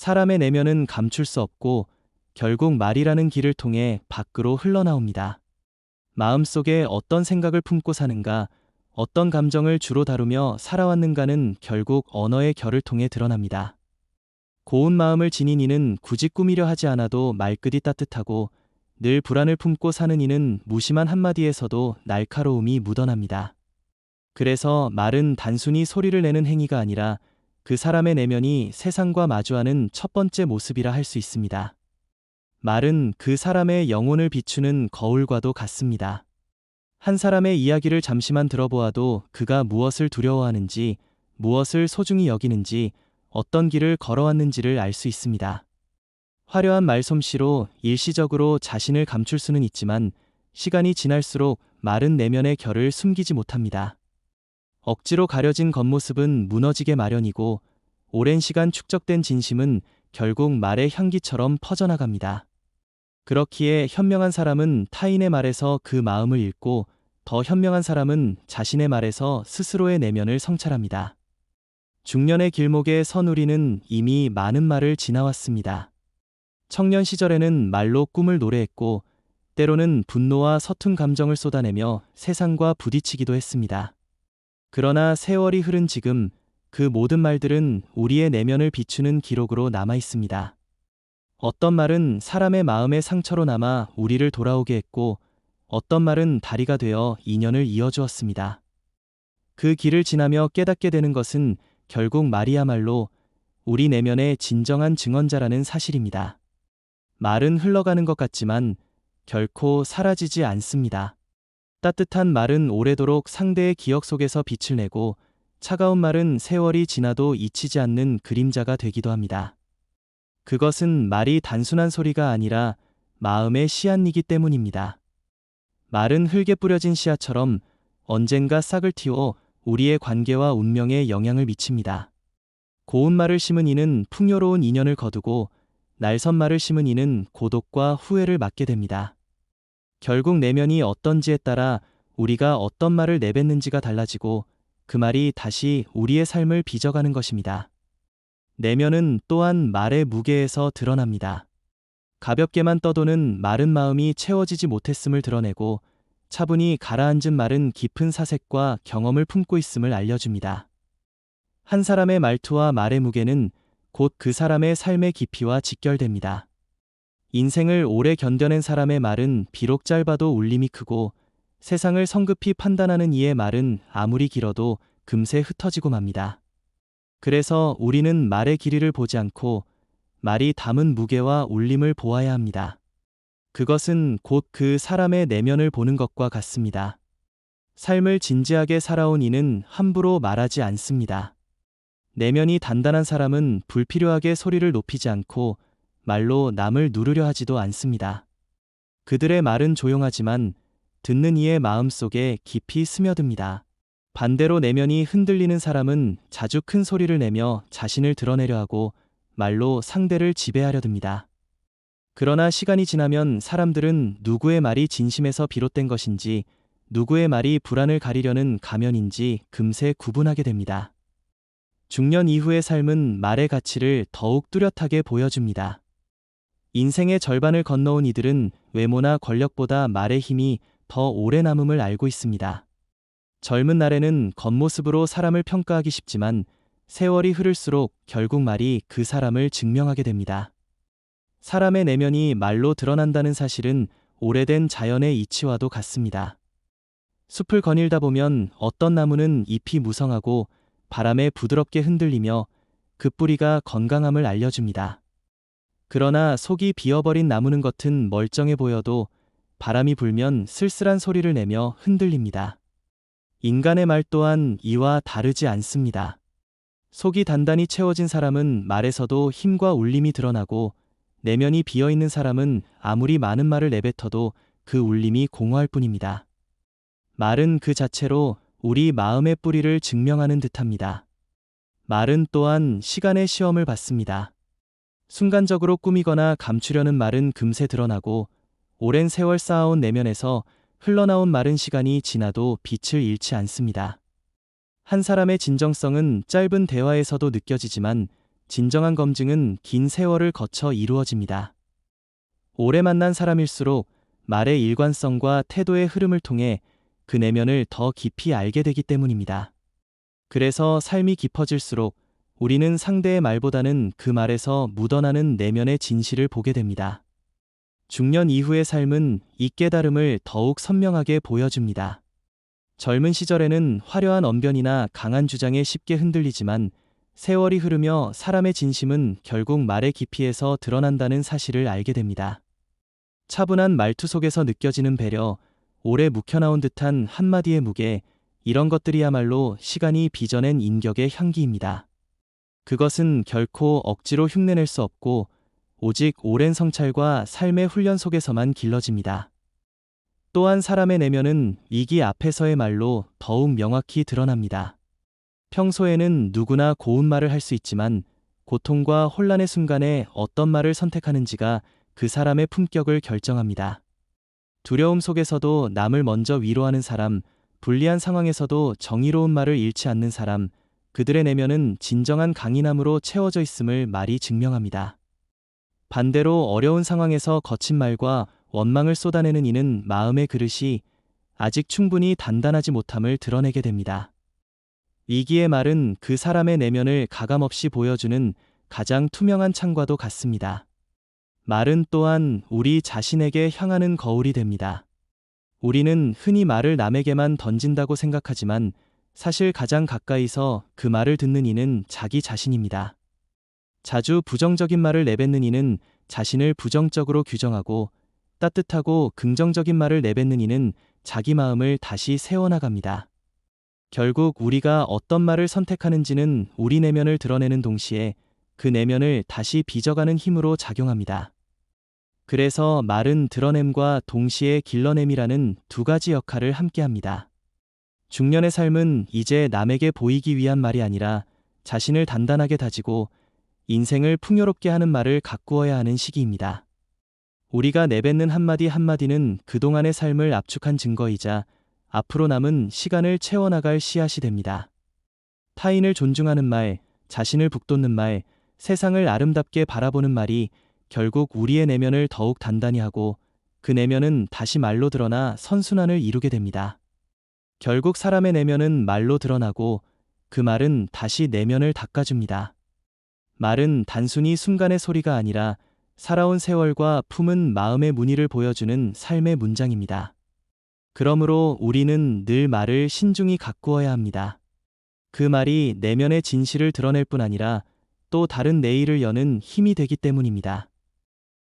사람의 내면은 감출 수 없고 결국 말이라는 길을 통해 밖으로 흘러나옵니다. 마음속에 어떤 생각을 품고 사는가, 어떤 감정을 주로 다루며 살아왔는가는 결국 언어의 결을 통해 드러납니다. 고운 마음을 지닌 이는 굳이 꾸미려 하지 않아도 말끝이 따뜻하고, 늘 불안을 품고 사는 이는 무심한 한마디에서도 날카로움이 묻어납니다. 그래서 말은 단순히 소리를 내는 행위가 아니라 그 사람의 내면이 세상과 마주하는 첫 번째 모습이라 할 수 있습니다. 말은 그 사람의 영혼을 비추는 거울과도 같습니다. 한 사람의 이야기를 잠시만 들어보아도 그가 무엇을 두려워하는지, 무엇을 소중히 여기는지, 어떤 길을 걸어왔는지를 알 수 있습니다. 화려한 말솜씨로 일시적으로 자신을 감출 수는 있지만 시간이 지날수록 말은 내면의 결을 숨기지 못합니다. 억지로 가려진 겉모습은 무너지게 마련이고, 오랜 시간 축적된 진심은 결국 말의 향기처럼 퍼져나갑니다. 그렇기에 현명한 사람은 타인의 말에서 그 마음을 읽고, 더 현명한 사람은 자신의 말에서 스스로의 내면을 성찰합니다. 중년의 길목에 선 우리는 이미 많은 말을 지나왔습니다. 청년 시절에는 말로 꿈을 노래했고, 때로는 분노와 서툰 감정을 쏟아내며 세상과 부딪히기도 했습니다. 그러나 세월이 흐른 지금, 그 모든 말들은 우리의 내면을 비추는 기록으로 남아 있습니다. 어떤 말은 사람의 마음의 상처로 남아 우리를 돌아오게 했고, 어떤 말은 다리가 되어 인연을 이어주었습니다. 그 길을 지나며 깨닫게 되는 것은 결국 말이야말로 우리 내면의 진정한 증언자라는 사실입니다. 말은 흘러가는 것 같지만 결코 사라지지 않습니다. 따뜻한 말은 오래도록 상대의 기억 속에서 빛을 내고, 차가운 말은 세월이 지나도 잊히지 않는 그림자가 되기도 합니다. 그것은 말이 단순한 소리가 아니라 마음의 씨앗이기 때문입니다. 말은 흙에 뿌려진 씨앗처럼 언젠가 싹을 틔워 우리의 관계와 운명에 영향을 미칩니다. 고운 말을 심은 이는 풍요로운 인연을 거두고, 날선 말을 심은 이는 고독과 후회를 맞게 됩니다. 결국 내면이 어떤지에 따라 우리가 어떤 말을 내뱉는지가 달라지고, 그 말이 다시 우리의 삶을 빚어가는 것입니다. 내면은 또한 말의 무게에서 드러납니다. 가볍게만 떠도는 마른 마음이 채워지지 못했음을 드러내고, 차분히 가라앉은 말은 깊은 사색과 경험을 품고 있음을 알려줍니다. 한 사람의 말투와 말의 무게는 곧 그 사람의 삶의 깊이와 직결됩니다. 인생을 오래 견뎌낸 사람의 말은 비록 짧아도 울림이 크고, 세상을 성급히 판단하는 이의 말은 아무리 길어도 금세 흩어지고 맙니다. 그래서 우리는 말의 길이를 보지 않고 말이 담은 무게와 울림을 보아야 합니다. 그것은 곧 그 사람의 내면을 보는 것과 같습니다. 삶을 진지하게 살아온 이는 함부로 말하지 않습니다. 내면이 단단한 사람은 불필요하게 소리를 높이지 않고 말로 남을 누르려 하지도 않습니다. 그들의 말은 조용하지만 듣는 이의 마음 속에 깊이 스며듭니다. 반대로 내면이 흔들리는 사람은 자주 큰 소리를 내며 자신을 드러내려 하고 말로 상대를 지배하려 듭니다. 그러나 시간이 지나면 사람들은 누구의 말이 진심에서 비롯된 것인지, 누구의 말이 불안을 가리려는 가면인지 금세 구분하게 됩니다. 중년 이후의 삶은 말의 가치를 더욱 뚜렷하게 보여줍니다. 인생의 절반을 건너온 이들은 외모나 권력보다 말의 힘이 더 오래 남음을 알고 있습니다. 젊은 날에는 겉모습으로 사람을 평가하기 쉽지만 세월이 흐를수록 결국 말이 그 사람을 증명하게 됩니다. 사람의 내면이 말로 드러난다는 사실은 오래된 자연의 이치와도 같습니다. 숲을 거닐다 보면 어떤 나무는 잎이 무성하고 바람에 부드럽게 흔들리며 그 뿌리가 건강함을 알려줍니다. 그러나 속이 비어버린 나무는 겉은 멀쩡해 보여도 바람이 불면 쓸쓸한 소리를 내며 흔들립니다. 인간의 말 또한 이와 다르지 않습니다. 속이 단단히 채워진 사람은 말에서도 힘과 울림이 드러나고, 내면이 비어있는 사람은 아무리 많은 말을 내뱉어도 그 울림이 공허할 뿐입니다. 말은 그 자체로 우리 마음의 뿌리를 증명하는 듯합니다. 말은 또한 시간의 시험을 받습니다. 순간적으로 꾸미거나 감추려는 말은 금세 드러나고, 오랜 세월 쌓아온 내면에서 흘러나온 말은 시간이 지나도 빛을 잃지 않습니다. 한 사람의 진정성은 짧은 대화에서도 느껴지지만 진정한 검증은 긴 세월을 거쳐 이루어집니다. 오래 만난 사람일수록 말의 일관성과 태도의 흐름을 통해 그 내면을 더 깊이 알게 되기 때문입니다. 그래서 삶이 깊어질수록 우리는 상대의 말보다는 그 말에서 묻어나는 내면의 진실을 보게 됩니다. 중년 이후의 삶은 이 깨달음을 더욱 선명하게 보여줍니다. 젊은 시절에는 화려한 언변이나 강한 주장에 쉽게 흔들리지만 세월이 흐르며 사람의 진심은 결국 말의 깊이에서 드러난다는 사실을 알게 됩니다. 차분한 말투 속에서 느껴지는 배려, 오래 묵혀나온 듯한 한마디의 무게, 이런 것들이야말로 시간이 빚어낸 인격의 향기입니다. 그것은 결코 억지로 흉내낼 수 없고 오직 오랜 성찰과 삶의 훈련 속에서만 길러집니다. 또한 사람의 내면은 위기 앞에서의 말로 더욱 명확히 드러납니다. 평소에는 누구나 고운 말을 할 수 있지만 고통과 혼란의 순간에 어떤 말을 선택하는지가 그 사람의 품격을 결정합니다. 두려움 속에서도 남을 먼저 위로하는 사람, 불리한 상황에서도 정의로운 말을 잃지 않는 사람, 그들의 내면은 진정한 강인함으로 채워져 있음을 말이 증명합니다. 반대로 어려운 상황에서 거친 말과 원망을 쏟아내는 이는 마음의 그릇이 아직 충분히 단단하지 못함을 드러내게 됩니다. 위기의 말은 그 사람의 내면을 가감없이 보여주는 가장 투명한 창과도 같습니다. 말은 또한 우리 자신에게 향하는 거울이 됩니다. 우리는 흔히 말을 남에게만 던진다고 생각하지만 사실 가장 가까이서 그 말을 듣는 이는 자기 자신입니다. 자주 부정적인 말을 내뱉는 이는 자신을 부정적으로 규정하고 따뜻하고 긍정적인 말을 내뱉는 이는 자기 마음을 다시 세워나갑니다. 결국 우리가 어떤 말을 선택하는지는 우리 내면을 드러내는 동시에 그 내면을 다시 빚어가는 힘으로 작용합니다. 그래서 말은 드러냄과 동시에 길러냄이라는 두 가지 역할을 함께합니다. 중년의 삶은 이제 남에게 보이기 위한 말이 아니라 자신을 단단하게 다지고 인생을 풍요롭게 하는 말을 가꾸어야 하는 시기입니다. 우리가 내뱉는 한마디 한마디는 그동안의 삶을 압축한 증거이자 앞으로 남은 시간을 채워나갈 씨앗이 됩니다. 타인을 존중하는 말, 자신을 북돋는 말, 세상을 아름답게 바라보는 말이 결국 우리의 내면을 더욱 단단히 하고 그 내면은 다시 말로 드러나 선순환을 이루게 됩니다. 결국 사람의 내면은 말로 드러나고 그 말은 다시 내면을 닦아줍니다. 말은 단순히 순간의 소리가 아니라 살아온 세월과 품은 마음의 무늬를 보여주는 삶의 문장입니다. 그러므로 우리는 늘 말을 신중히 가꾸어야 합니다. 그 말이 내면의 진실을 드러낼 뿐 아니라 또 다른 내일을 여는 힘이 되기 때문입니다.